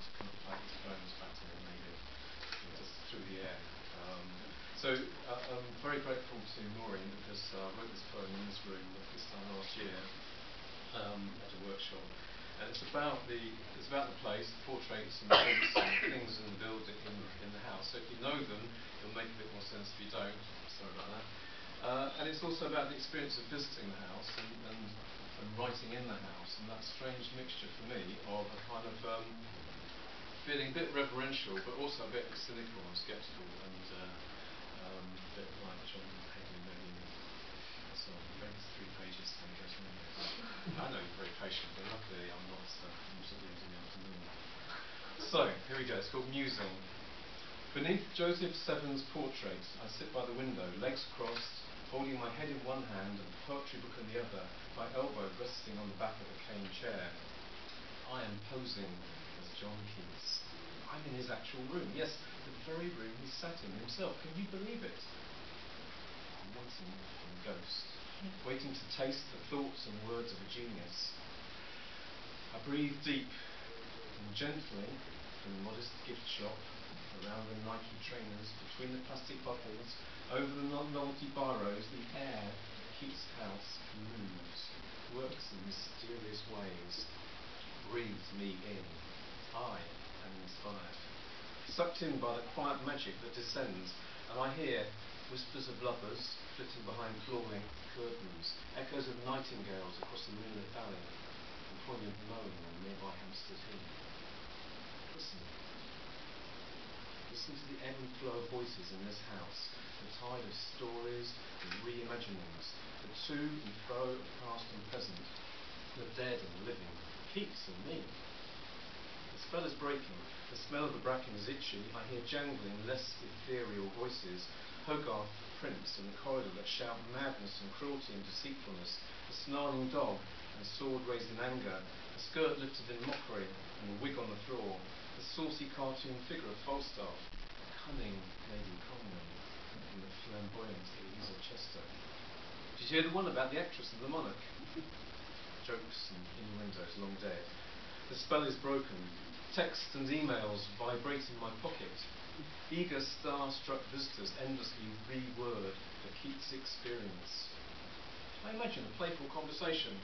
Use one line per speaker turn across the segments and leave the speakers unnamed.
to kind of play his phones back to him, maybe, just through the air. I'm very grateful to Maureen because I wrote this poem in this room this time last year at a workshop, and it's about the place, the portraits and the things in the building, in the house. So if you know them, it'll make a bit more sense. If you don't, sorry about that. And it's also about the experience of visiting the house and writing in the house, and that strange mixture for me of a kind of feeling a bit reverential, but also a bit cynical and sceptical, and a bit like John Hageley, maybe. So maybe it's 3 pages, then it goes on. I know you're very patient, but luckily I'm not usually in the afternoon. So here we go. It's called Musing. Beneath Joseph Seven's portrait, I sit by the window, legs crossed, holding my head in one hand and the poetry book in the other, my elbow resting on the back of a cane chair. I am posing as John Keats. I'm in his actual room. Yes, the very room he sat in himself. Can you believe it? I'm waiting for a ghost, waiting to taste the thoughts and words of a genius. I breathe deep and gently from the modest gift shop, around the Nike trainers, between the plastic bottles, over the novelty biros, the air of Keats' house moves, works in mysterious ways, breathes me in. I am inspired, sucked in by the quiet magic that descends, and I hear whispers of lovers flitting behind floor-length curtains, echoes of nightingales across the moonlit valley, and poignant moan on nearby Hampstead Heath. Listen. Listen to the ebb and flow of voices in this house, the tide of stories and reimaginings, the to and fro of past and present, the dead and living, Keats and me. The spell is breaking, the smell of the bracken is itchy, I hear jangling, less ethereal voices, Hogarth prints in the corridor that shout madness and cruelty and deceitfulness, a snarling dog, and sword raised in anger, a skirt lifted in mockery, and a wig on the floor, the saucy cartoon figure of Falstaff, cunning Lady Conway, and the flamboyant Eliza Chester. Did you hear the one about the actress and the monarch? Jokes and innuendos long dead. The spell is broken. Texts and emails vibrate in my pocket. Eager, star-struck visitors endlessly reword the Keats experience. I imagine a playful conversation.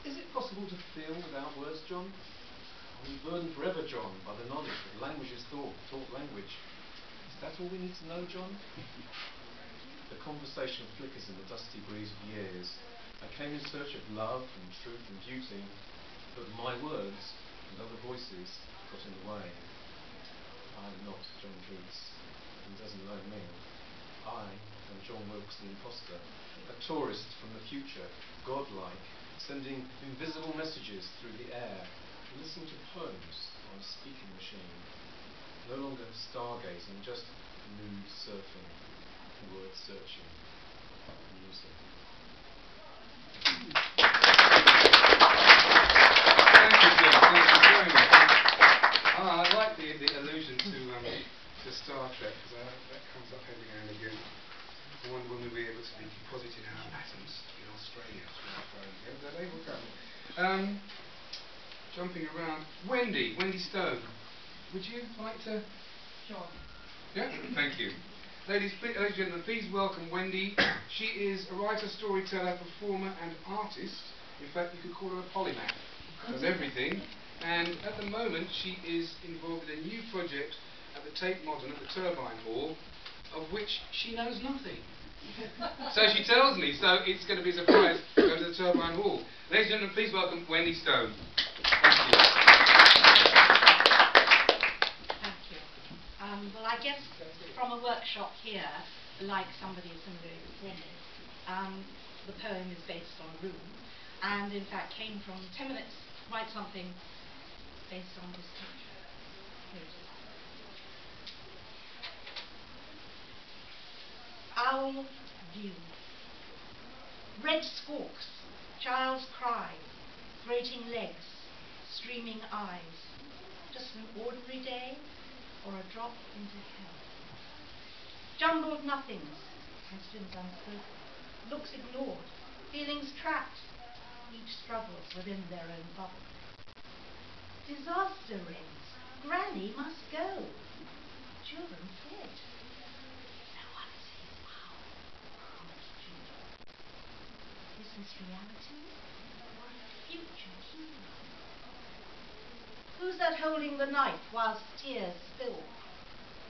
Is it possible to feel without words, John? Are we burdened forever, John, by the knowledge that language is thought language? Is that all we need to know, John? The conversation flickers in the dusty breeze of years. I came in search of love and truth and beauty, but my words and other voices got in the way. I am not John Keats, and doesn't know me. I am John Wilkes the imposter, a tourist from the future, godlike, sending invisible messages through the air, listening to poems on a speaking machine. No longer stargazing, just mood surfing, word searching, music. Thank you, Jim. Thank you very much. I like the allusion to Star Trek, because that comes up every now and again. I wonder when we'll be able to be deposited in our atoms in Australia. They will come. Jumping around. Wendy Stone. Would you like to?
Sure.
Yeah? Thank you. Ladies and gentlemen, please welcome Wendy. She is a writer, storyteller, performer and artist. In fact, you could call her a polymath. Does everything. And at the moment, she is involved in a new project at the Tate Modern at the Turbine Hall, of which she knows nothing. So she tells me, so it's going to be a surprise to go to the Turbine Hall. Ladies and gentlemen, please welcome Wendy Stone. Thank you.
Thank you. Well, I guess from a workshop here, like somebody similarly before me, the poem is based on a room, and in fact came from 10 minutes, write something based on this picture. Here it is. Owl view. Red squawks, child's cry, grating legs, streaming eyes. Just an ordinary day or a drop into hell. Jumbled nothings, questions unspoken, looks ignored, feelings trapped, each struggles within their own bubble. Disaster rings. Granny must go. Children fled. No one sees how. Promised children. Is this reality or a future kingdom? Who's that holding the knife whilst tears spill?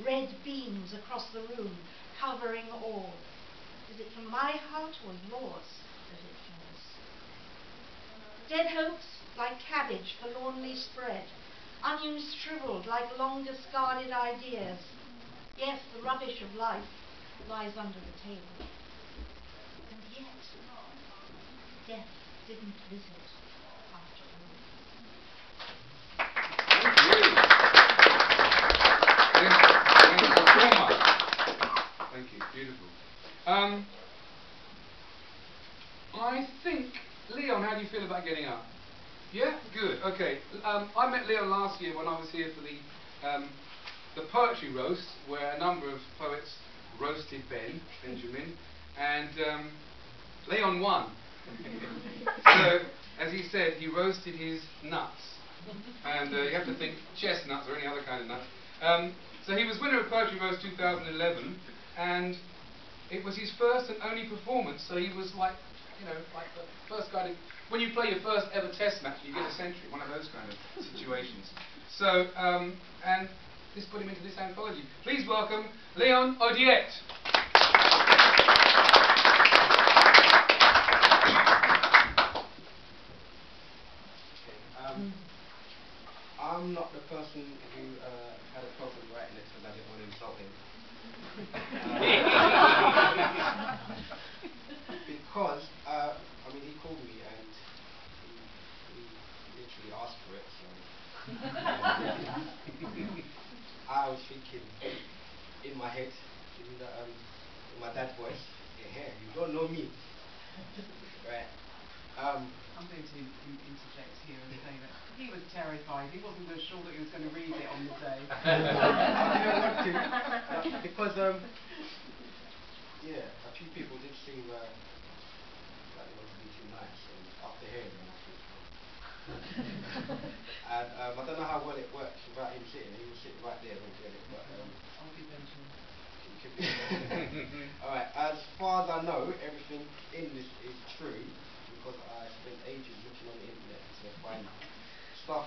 Red beams across the room, covering all. Is it from my heart or yours that it falls? Dead hopes, like cabbage forlornly spread. Onions shriveled like long discarded ideas. Yes, the rubbish of life lies under the table. And yet, death didn't visit after all.
Thank you, beautiful. I think, Leon, how do you feel about getting up? Yeah, good. Okay. I met Leon last year when I was here for the poetry roast, where a number of poets roasted Benjamin, and Leon won. So, as he said, he roasted his nuts, and you have to think chestnuts or any other kind of nut. So he was winner of Poetry Roast 2011, and it was his first and only performance. So he was like, like the first guy to. When you play your first ever test match, you get a century, one of those kind of situations. So, and this put him into this anthology. Please welcome Leon Odiet.
I'm not the person who had a problem writing it because I didn't want to insult him. Because, he called me and he literally asked for it, so I was thinking in my head, in my dad's voice, yeah, you don't know me. Right.
I'm going to interject here and say that he was terrified. He wasn't so sure that he was going to read it on the day.
I didn't want to, because a few people did seem like they wanted to be too nice, and after hearing them, I think, and I don't know how well it works without him sitting. He was sitting right there, don't get it. But
I'll be Benjamin.
Alright, as far as I know, everything in this is true, because I spent ages looking on the internet to find stuff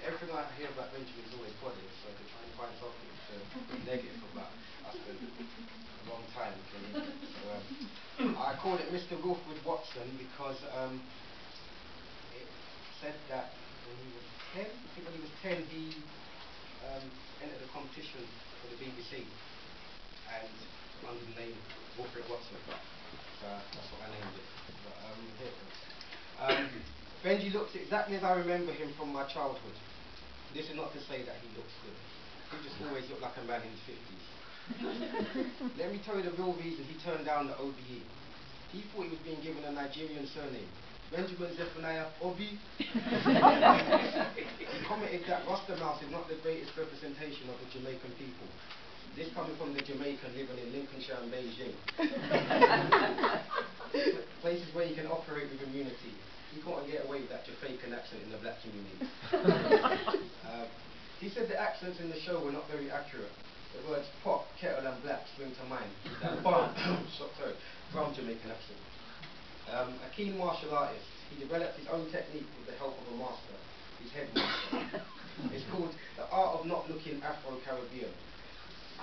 everything I hear about Benjamin is always positive, so to try and find something to be negative about, I spent a long time looking into it. So I called it Mr. Wilfred Watson because it said that when he was 10, I think when he was 10, he entered a competition for the BBC and under the name Wilfred Watson. That's what I named it. But here it is. Benji looks exactly as I remember him from my childhood. This is not to say that he looks good. He just always looked like a man in his 50s. Let me tell you the real reason he turned down the OBE. He thought he was being given a Nigerian surname. Benjamin Zephaniah Obi. He commented that Rasta Mouse is not the greatest representation of the Jamaican people. This coming from the Jamaican living in Lincolnshire and Beijing. Places where you can operate with immunity. You can't get away with that Jamaican accent in the black community. He said the accents in the show were not very accurate. The words pop, kettle and black spring to mind. That from Jamaican accent. A keen martial artist, he developed his own technique with the help of a master, his headmaster. It's called the art of not looking Afro-Caribbean,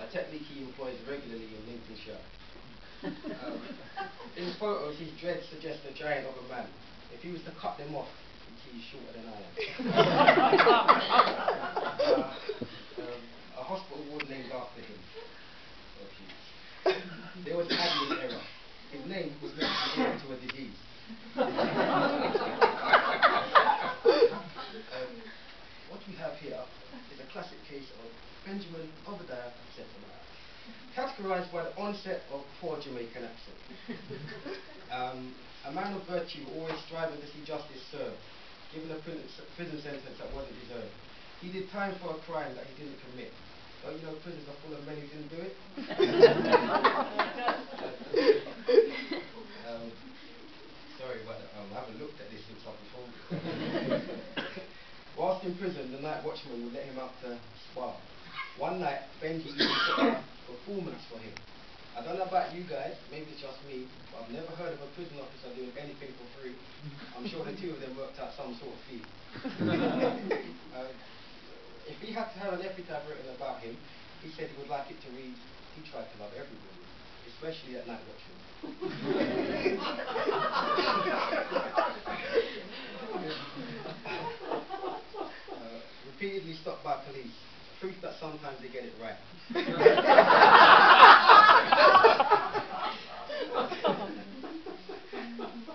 a technique he employs regularly in Lincolnshire. In his photos, his dreads suggest a giant of a man. If he was to cut them off, you'd see he's shorter than I am. A hospital ward named after him. There was an admin error. His name was meant to be linked to a disease. What we have here is a classic case of Benjamin Obadiah Zephaniah, categorized by the onset of poor Jamaican accent. A man of virtue, always striving to see justice served, given a prison sentence that wasn't deserved. He did time for a crime that he didn't commit. Don't you know prisons are full of men who didn't do it? So sorry, but I haven't looked at this since I performed it. Whilst in prison, the night watchman would let him out to spar. One night, Benji even put on a performance for him. I don't know about you guys, maybe it's just me, but I've never heard of a prison officer doing anything for free. I'm sure the two of them worked out some sort of fee. If he had to have an epitaph written about him, he said he would like it to read, he tried to love everybody, especially at night watching. Repeatedly stopped by police. Proof that sometimes they get it right.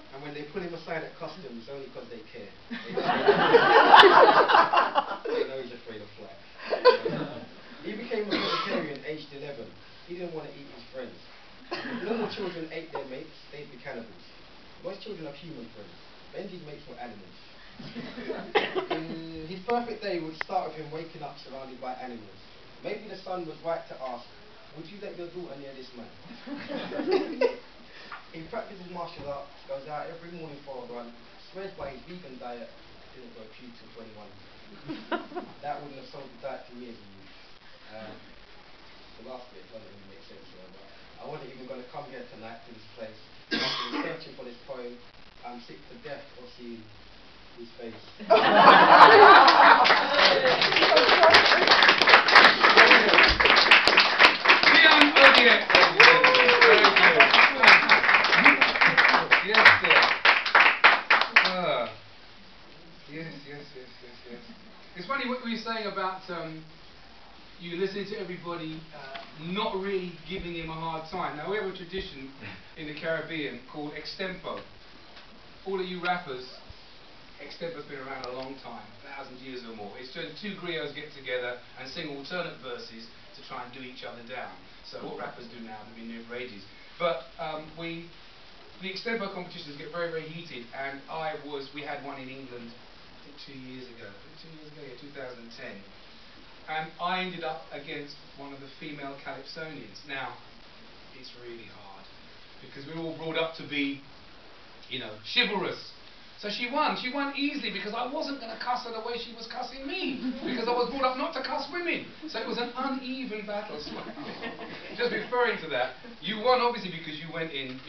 And when they pull him aside at customs, only because they care. They know he's afraid of flight. He became a vegetarian aged 11. He didn't want to eat his friends. If normal children ate their mates, they'd be cannibals. Most children have human friends. Benji's mates were animals. His perfect day would start with him waking up surrounded by animals. Maybe the son was right to ask, would you let your daughter near this man? He practices martial arts, goes out every morning for a run, swears by his vegan diet, didn't go pew till 21. That wouldn't have sold the diet to me as a youth. The last bit doesn't really make sense here, but I wasn't even going to come here tonight to this place. After researching for this poem, I'm sick to death of seeing his face.
Leon Odiek. Very good. Yes, sir. Yes. It's funny what you were saying about you listening to everybody not really giving him a hard time. Now, we have a tradition in the Caribbean called extempo. All of you rappers, extempo's been around a long time, 1,000 years or more. It's when two griots get together and sing alternate verses to try and do each other down. So what rappers do now, they've been doing for ages. But the extempo competitions get very, very heated, and we had one in England, I think 2 years ago, 2010. And I ended up against one of the female calypsonians. Now, it's really hard, because we were all brought up to be, chivalrous. So she won easily, because I wasn't going to cuss her the way she was cussing me, because I was brought up not to cuss women. So it was an uneven battle. Just referring to that, you won obviously because you went in,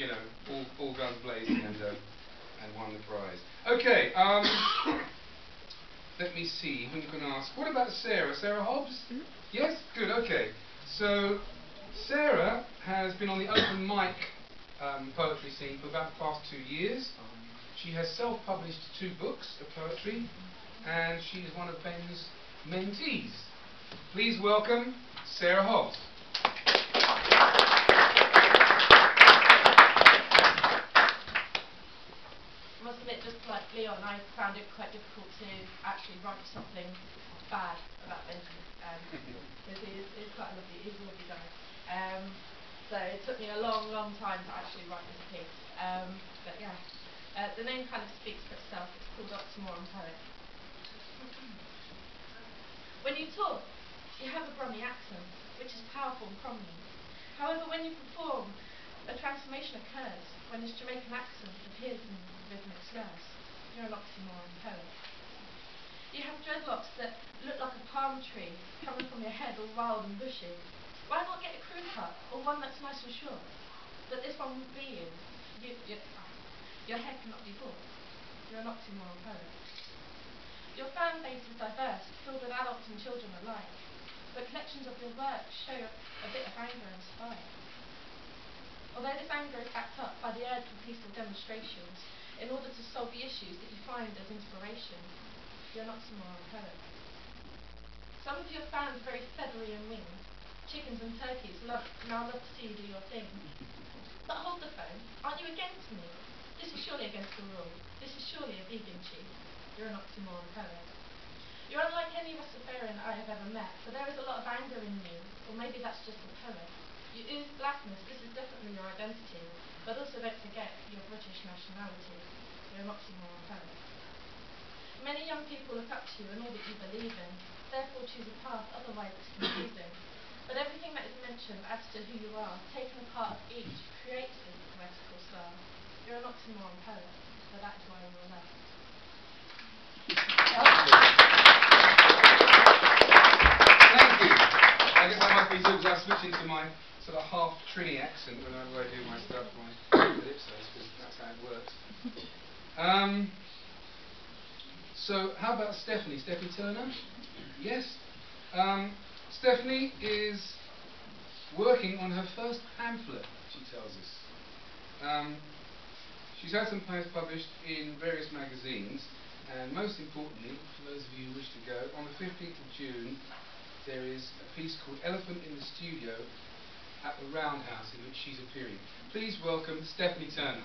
all guns blazing and won the prize. Okay, let me see, who can ask? What about Sarah? Sarah Hobbs? Yes? Good, okay. So, Sarah has been on the open mic poetry scene for about the past 2 years. She has self-published 2 books of poetry, and she is one of Ben's mentees. Please welcome Sarah Hobbs.
I must admit, just like Leon, I found it quite difficult to actually write something bad about Benji, because he's quite lovely, he's a lovely guy. So it took me a long, long time to actually write this piece. But yeah, the name kind of speaks for itself. It's called Oxymoron Poet. When you talk, you have a Brummie accent, which is powerful and prominent. However, when you perform, a transformation occurs when this Jamaican accent appears in rhythmic slurs. You're an oxymoron poet. You have dreadlocks that look like a palm tree coming from your head, all wild and bushy. Why not get a crew cut, or one that's nice and short? But this one won't be you. Your hair cannot be bought. You're an oxymoron poet. Your fan base is diverse, filled with adults and children alike. But collections of your work show a bit of anger and spite. Although this anger is backed up by the urge for peaceful demonstrations in order to solve the issues that you find as inspiration, you're an oxymoron poet. Some of your fans are very feathery and winged. Chickens and turkeys now love to see you do your thing. But hold the phone, aren't you against me? This is surely against the rule. This is surely a vegan chief. You're an oxymoron poet. You're unlike any Rastafarian I have ever met, for there is a lot of anger in you, or maybe that's just the poet. You ooze blackness, this is definitely your identity, but also don't forget your British nationality. You're an oxymoron poet. Many young people look up to you and all that you believe in, therefore choose a path, otherwise it's confusing. But everything that is mentioned adds to who you are, taking a part of each creates a poetical style. You're an oxymoron poet. So that is why we were loved.
Thank you. I guess I must be too, because I switch into my sort of half Trini accent whenever I do my stuff, my ellipsos, because that's how it works. So, how about Stephanie? Stephanie Turner? Yes? Stephanie is working on her first pamphlet, she tells us. She's had some poems published in various magazines, and most importantly, for those of you who wish to go, on the 15th of June, there is a piece called Elephant in the Studio at the Roundhouse, in which she's appearing. Please welcome Stephanie Turner.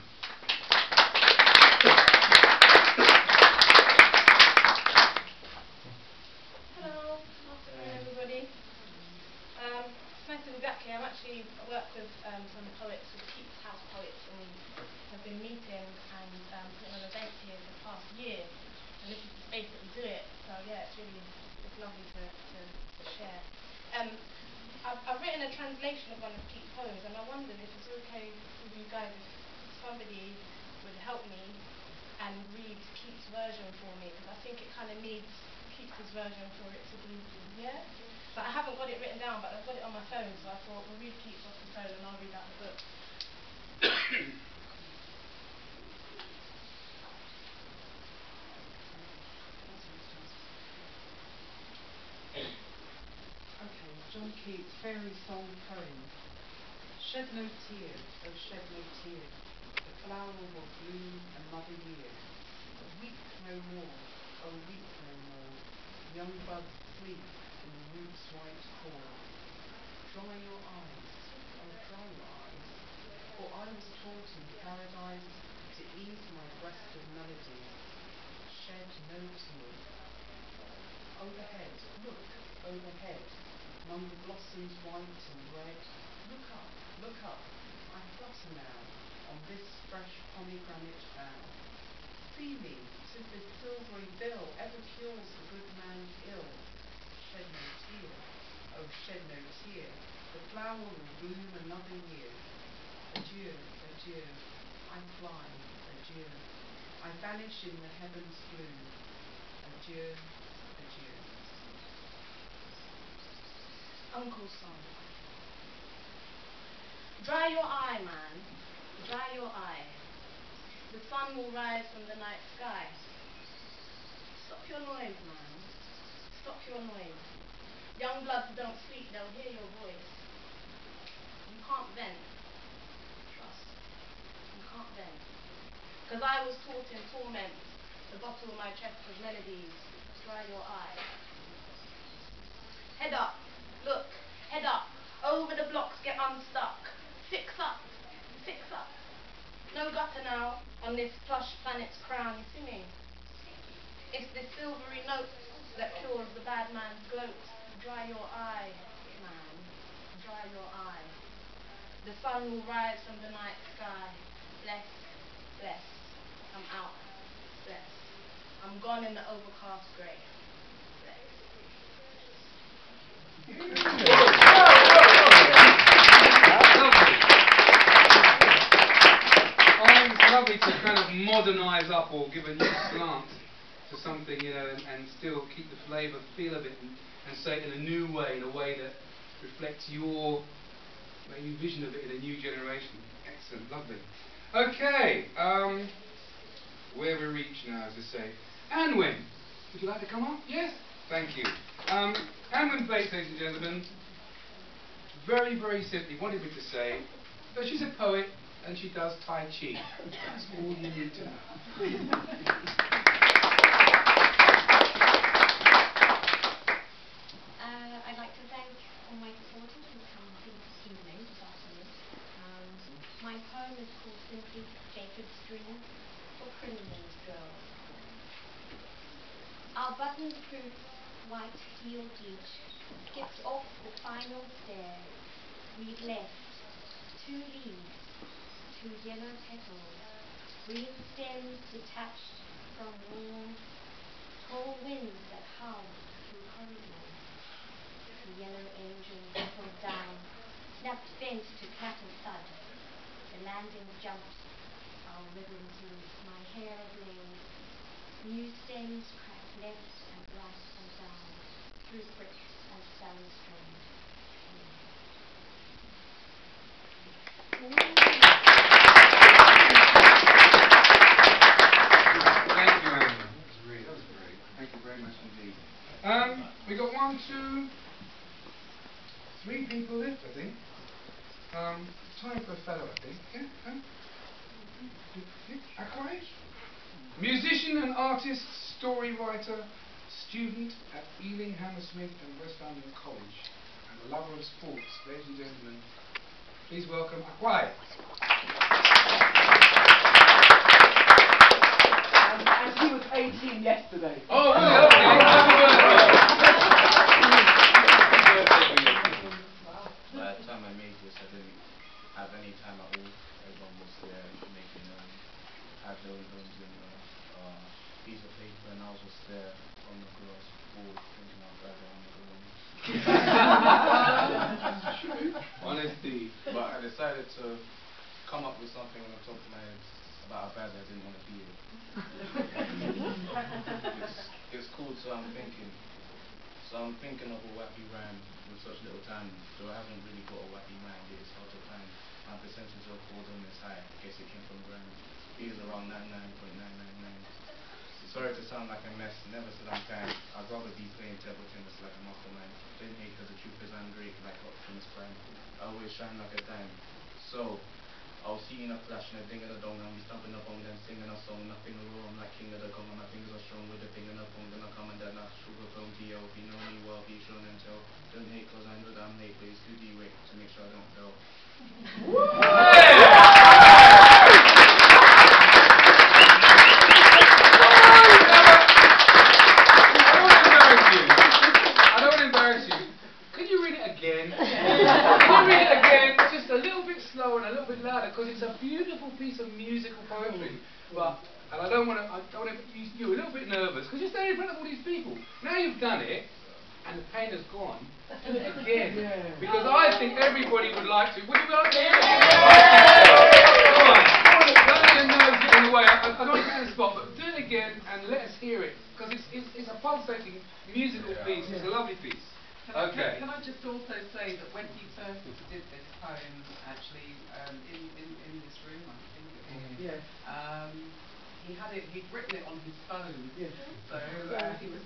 Hello, afternoon everybody. It's nice to be back here. I work with some poets, with the Keats House poets, and we have been meeting and putting on events here for the past year. And this is the space that we do it. So yeah, it's lovely to share. I've written a translation of one of Keats' poems, and I wondered if it's okay with you guys if somebody would help me and read Keats' version for me, because I think it kind of needs Keats' version for it to be, yeah? But I haven't got it written down, but I've got it on my phone, so I thought we'll read Keats off the phone and I'll read out the book.
Okay, John Keats' Fairy Song Poem. Shed no tear, oh shed no tear, the flower will bloom another year. Weep no more, oh weep no more, young buds sleep in the roots' white core. Dry your eyes, oh dry your eyes, for I was taught in paradise to ease my breast of melodies. Shed no tear. Overhead, look, overhead, among the blossoms white and red, look up, I flutter now, on this fresh pomegranate bough. See me, 'tis this silvery bill ever cures the good man's ill. Shed no tear, oh shed no tear, the flower will bloom another year. Adieu, adieu, I fly, adieu, I vanish in the heavens blue. Adieu, adieu.
Uncle's Song. Dry your eye, man, dry your eye. The sun will rise from the night sky. Stop your noise, man, stop your noise. Young bloods don't sleep, they'll hear your voice. You can't vent, trust, you can't vent. 'Cause I was taught in torment to bottle my chest of melodies. Dry your eye. Head up, look, head up. Over the blocks get unstuck. Fix up, fix up. No gutter now on this plush planet's crown. You see me? It's this silvery note that cures the bad man's gloat. Dry your eye, man, dry your eye. The sun will rise from the night sky. Bless, bless, I'm out. Bless, I'm gone in the overcast grey. Bless.
Oh, it's lovely to kind of modernise up or give a new slant to something, you know, and still keep the flavour, feel of it, and say it in a new way, in a way that reflects your maybe vision of it in a new generation. Excellent, lovely. Okay, where we reach now, as I say. Anwin, would you like to come up? Yes? Thank you. Anwin Bates, ladies and gentlemen, very, very simply wanted me to say that she's a poet and she does Tai Chi. That's all you need to know.
I'd like to thank all my supporters who come this evening, this afternoon. My poem is called simply Jacob's Dream for Primrose Girl. Our button-proof white-heeled beach skips off the final stair. We've left 2 leaves, 2 yellow petals, green stems detached from warm, tall winds that howl through corridors. The yellow angel settled down, snapped vent to clatter thud. The landing jumps, our ribbons loose, my hair ablaze. New stems crack left and right and down, through bricks and balustrade.
Thank you, Anne. That was great. Thank you very much indeed. We got 1, 2, 3 people left, I think. Time for a fellow, I think. Yeah? Ackroyd? Musician and artist, story writer, student at Ealing, Hammersmith and West London College, and a lover of sports. Ladies and gentlemen, please welcome Ackroyd.
And he was 18 yesterday.
Oh, really? Okay. Happy birthday.
By the time I made this, I didn't have any time at all. Everyone was there making had their own homes in a piece of paper, and I was just there on the grass, bored, thinking how bad I want to go home.
Honesty.
But I decided to come up with something on the top of my head about how bad I didn't want to be here. It's called So I'm Thinking. So I'm thinking of a wappy rhyme with such little time, though I haven't really got a wappy mind, it is hard to find. My percentage of boredom is high, I guess it came from grand. It is around 99.999. Sorry to sound like a mess, never said I'm kind. I'd rather be playing table tennis like a mastermind. Don't hate cause the truth is I'm great like Optimus Prime. I always shine like a dime. So, I'll see you in a flash and a ding and a dong, and we stomping a bong, then singing a song. Nothing a roar, I'm like king of the gong, and my fingers are strong with the thing and a bong. Then I come and then I sugarcone to you. If you know me well, be shown and tell. Don't hate cause I know that I'm late, but it's who do you wait to make sure I don't fail.
I don't want to embarrass you. Can you read it again? Can you read it again? Just a little bit slower and a little bit louder, because it's a beautiful piece of musical poetry. And I don't want to. You're a little bit nervous because you're standing in front of all these people. Now you've done it, and the pain has gone. Do it again, because I think everybody would like to. Would you like to? Come on. Don't let your nerves get in the way. I don't want to get in the spot, but do it again and let us hear it, because it's a pulsating musical piece. It's a lovely piece. Okay.
Can I just also say that when he first did this poem, actually, in this room, I think it was, he'd written it on his phone. Yes. So he was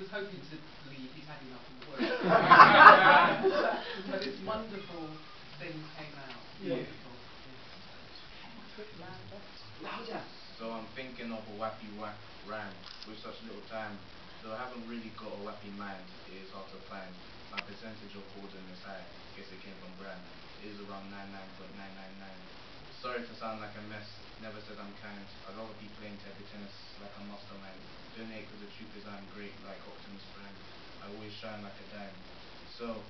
hoping to leave. He'd had enough of the work. But this wonderful thing came out.
Yeah.
Wonderful.
Louder.
So I'm thinking of a wappy rhyme with such little time. Though I haven't really got a wappy mind, it is hard to find. My percentage of boredom is high, guess it came from brand. It is around 99.999. Sorry to sound like a mess, never said I'm kind. I'd rather be playing table tennis like a mastermind. Don't hate cause the truth is I'm great like Optimus Prime. I always shine like a dime. So,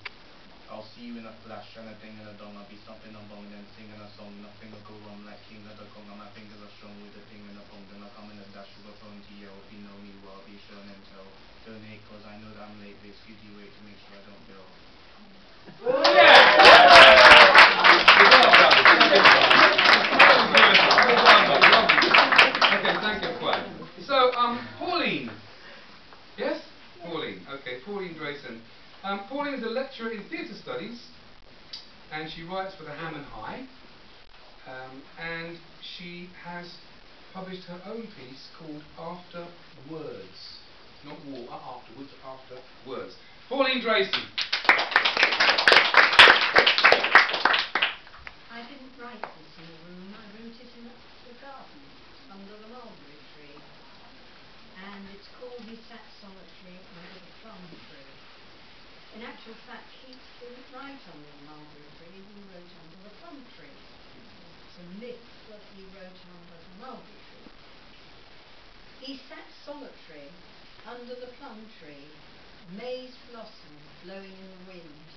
I'll see you in a flash, and a ding and a dong. I'll be stomping a bong, then singing a song. Nothing will go wrong like king of the gong. And my fingers are strong with the thing and a bong. Then I'll come in a dash with a phone to yell. If you know me well, be sure and tell. Don't hate cause I know that I'm late, but excuse you wait to make sure I don't fail.
Okay, thank you, Quay. So, Pauline. Yes? Pauline. Okay, Pauline Drayson. Pauline is a lecturer in theatre studies, and she writes for the Hammond High, and she has published her own piece called After Words. Not war, afterwards, after words. Pauline Drayson.
I didn't write this in a room, I wrote it in the garden, under the mulberry tree. And it's called He Sat Solitary Under the Plum Tree. In actual fact, Keats didn't write under the mulberry tree, he wrote under the plum tree. It's a myth that he wrote under the mulberry tree. He sat solitary under the plum tree, maize blossom blowing in the wind.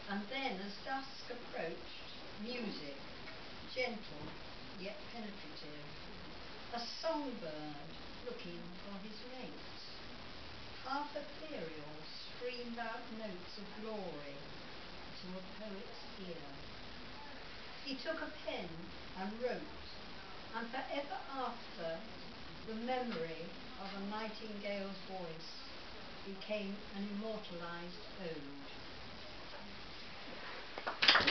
And then, as dusk approached, music, gentle yet penetrative, a songbird looking for his mate. Half a cleariol streamed out notes of glory to a poet's ear. He took a pen and wrote, and forever after, the memory of a nightingale's voice became an immortalized ode.
Thank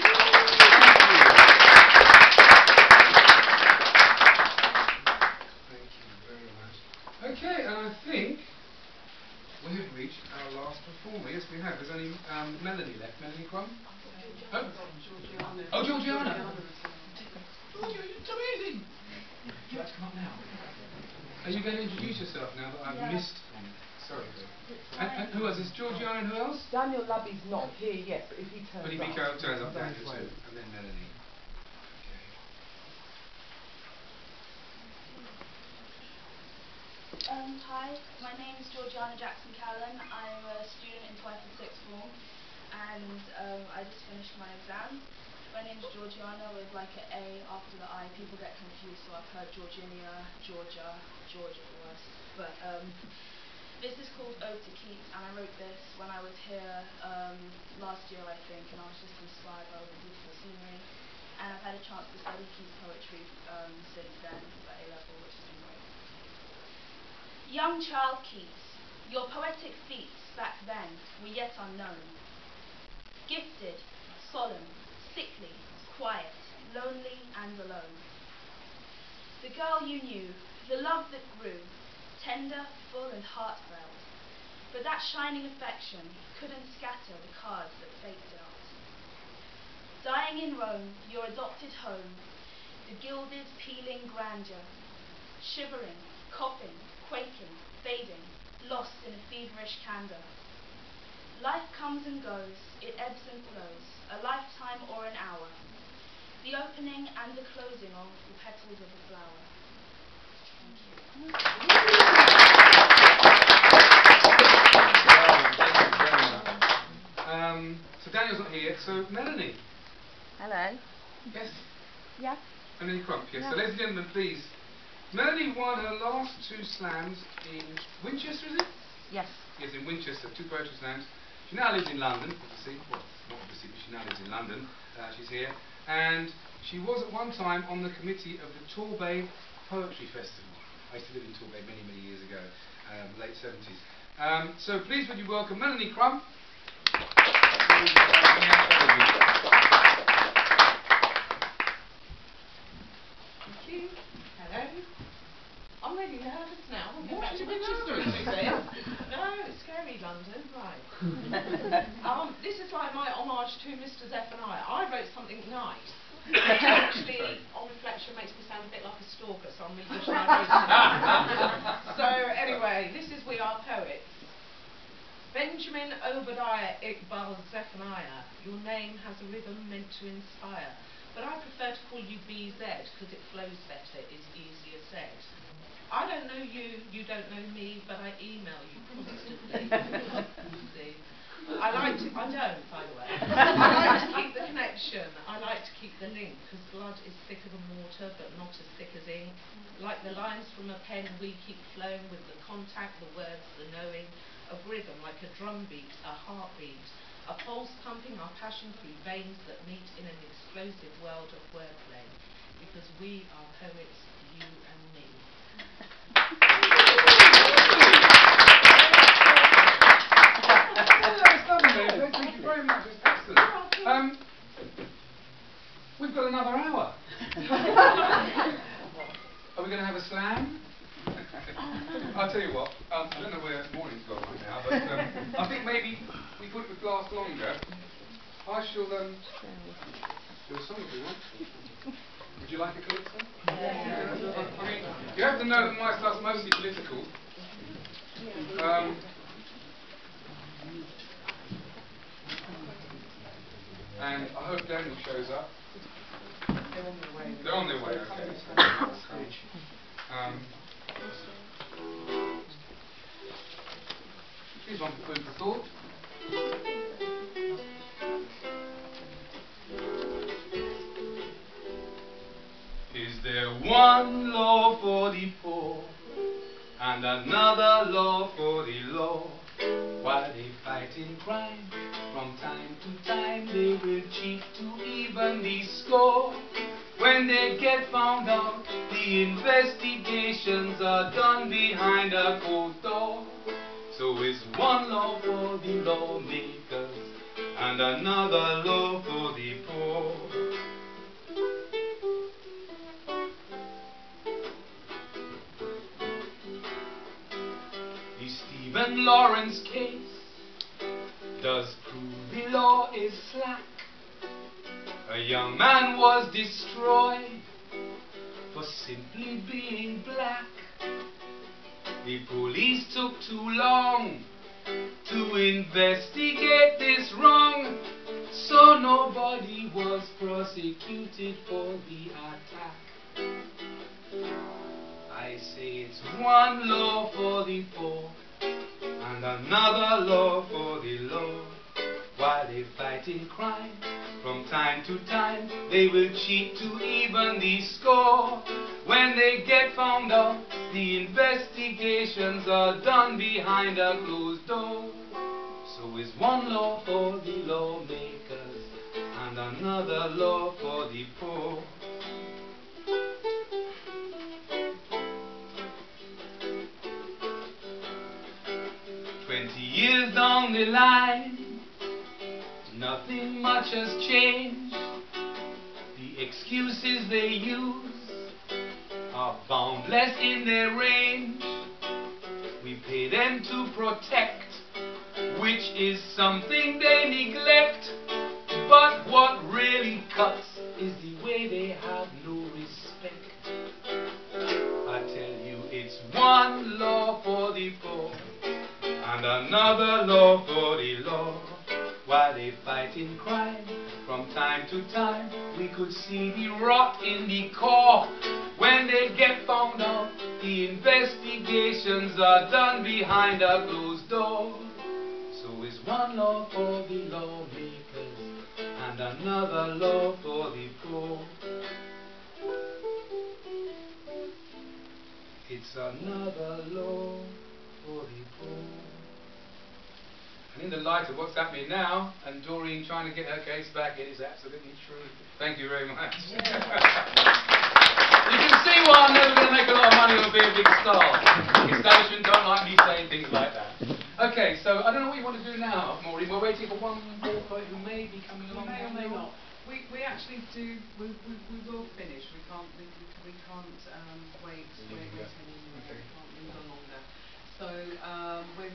you very much. Okay, and I think we have reached our last performer. Yes, we have. There's only Melanie left. Melanie Crumb? Oh, oh, Georgiana. Oh, it's amazing. Would you like to come up now? Are you going to introduce yourself now that I've missed from it? Sorry. And who else? Is Georgiana and who else?
Daniel Lubby's not here yet, but if he turns up...
But if he turns up, Daniel
that's
too. And then Melanie.
Hi, my name is Georgiana Jackson Callan. I'm a student in 12th and 6th form, and I just finished my exam. My name is Georgiana with like an A after the I. People get confused, so I've heard Georginia, Georgia, Georgia for us. But this is called Ode to Keats, and I wrote this when I was here last year, I think, and I was just inspired by all the beautiful scenery. And I've had a chance to study Keats poetry since then, at A-level, which has been great. Young child Keats, your poetic feats back then were yet unknown. Gifted, solemn, sickly, quiet, lonely and alone. The girl you knew, the love that grew, tender, full and heartfelt, but that shining affection couldn't scatter the cards that fate dealt. Dying in Rome, your adopted home, the gilded, peeling grandeur, shivering, coughing, quaking, fading, lost in a feverish candour. Life comes and goes, it ebbs and flows, a lifetime or an hour, the opening and the closing of the petals of a flower.
Thank you. So Daniel's not here, so Melanie.
Hello.
Yes.
Yeah.
Melanie Crump, yes.
Yeah.
So ladies and gentlemen, please. Melanie won her last 2 slams in Winchester, is it?
Yes.
Yes, in Winchester, 2 poetry slams. She now lives in London, obviously. Well, not obviously, but she now lives in London. She's here. And she was at one time on the committee of the Torbay Poetry Festival. I used to live in Torbay many, many years ago, late 70s. So please would you welcome Melanie Crump.
Thank you. Hello. I'm really nervous now.
What have you been nervous?
No, it's scary, London. Right. This is like my homage to Mr. Zephaniah. I wrote something nice. Actually, on reflection, makes me sound a bit like a stalker, so I'm really wishing I wrote it. So anyway, this is We Are Poets. Benjamin Obadiah Iqbal Zephaniah, your name has a rhythm meant to inspire, but I prefer to call you BZ because it flows better, is easier said. I don't know you, you don't know me, but I email you constantly. See? I don't, by the way. I like to keep the connection. I like to keep the link, because blood is thicker than water, but not as thick as ink. Like the lines from a pen, we keep flowing with the contact, the words, the knowing, of rhythm, like a drum beat, a heartbeat, a pulse pumping our passion through veins that meet in an explosive world of wordplay. Because we are poets, you and me.
Thank you very much. It's excellent. We've got another hour. Are we going to have a slam? I'll tell you what. I don't know where morning's gone right now, but I think maybe we could last longer. I shall do a song if you want. Would you like a calypso?
Yeah.
I mean, you have to know that my stuff's mostly political. And I hope Daniel shows up.
They're on their way.
They're on their way, okay. Here's one for food for thought. Is there one law for the poor and another law for the law? While they fight in crime, from time to time they will cheat to even the score. When they get found out, the the investigations are done behind a closed door. So it's one law for the lawmakers and another law for the poor. The Stephen Lawrence case does prove the law is slack. A young man was destroyed for simply being black. The police took too long to investigate this wrong, so nobody was prosecuted for the attack. I say it's one law for the poor and another law for the law. While they fight in crime, from time to time they will cheat to even the score. When they get found out, the investigations are done behind a closed door. So it's one law for the lawmakers and another law for the poor. Years down the line, nothing much has changed. The excuses they use are boundless in their range. We pay them to protect, which is something they neglect. But what really cuts is the way they have no respect. I tell you, it's one law for the poor and another law for the law. While they fight in crime, from time to time we could see the rot in the core. When they get found out, the investigations are done behind a closed door. So it's one law for the lawmakers and another law for the poor. It's another law for the poor. And in the light of what's happening now, and Doreen trying to get her case back, it is absolutely true. Thank you very much.
Yeah.
You can see why I'm never going to make a lot of money or be a big star. The establishment don't like me saying things like that. Okay, so I don't know what you want to do now, Maureen. We're waiting for one more poet who may be coming along.
May or may not. We actually do. We will finish. We can't wait anymore.
Okay.
We can't linger longer. So we're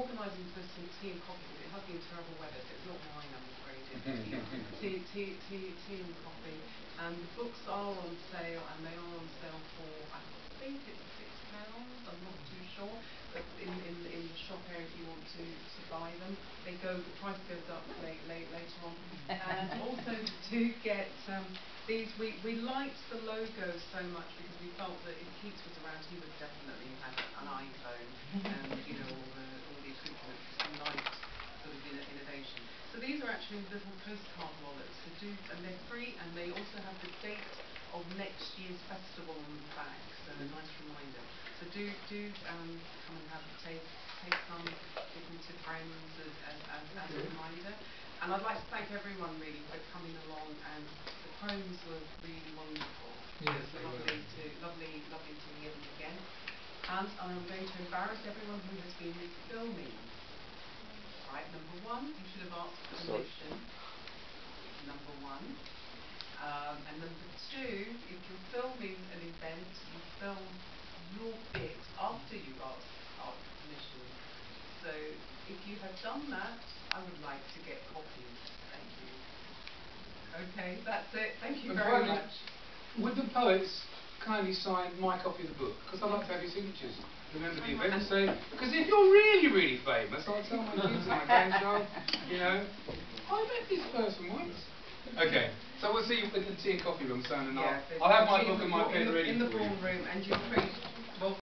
organising for some tea and coffee. It has been terrible weather, so it's not wine, I'm afraid. It's tea and coffee. And the books are on sale, and they are on sale for, I think it's £6. I'm not too sure. But in the shop area, if you want to buy them, the price goes up later on. And also to get these, we liked the logo so much because we felt that if Keats was around, he would definitely have an iPhone and all the equipment, because he liked sort of innovation. So these are actually little postcard wallets, and they're free, and they also have the date of next year's festival on the back, so a nice reminder. So do come and take some, give them to friends as a reminder. And I'd like to thank everyone really for coming along, and the poems were really wonderful.
Yes,
It was lovely to hear them again. And I'm going to embarrass everyone who has been filming. Right, number one, you should have asked permission. Number one. And number two, if you're filming an event, you film your bit after you've asked permission. So if you have done that, I would like to get copies. Thank you. Okay, that's it. Thank you very much.
Would the poets kindly sign my copy of the book? Because I'd like to have your signatures. Remember the event and say, because if you're really, really famous, I'll tell my kids in my grandchild, I met this person once. Okay, so we'll see you in the tea and coffee room, Sam and I'll have my book and my pen ready
in the
for you.
ballroom, and you're free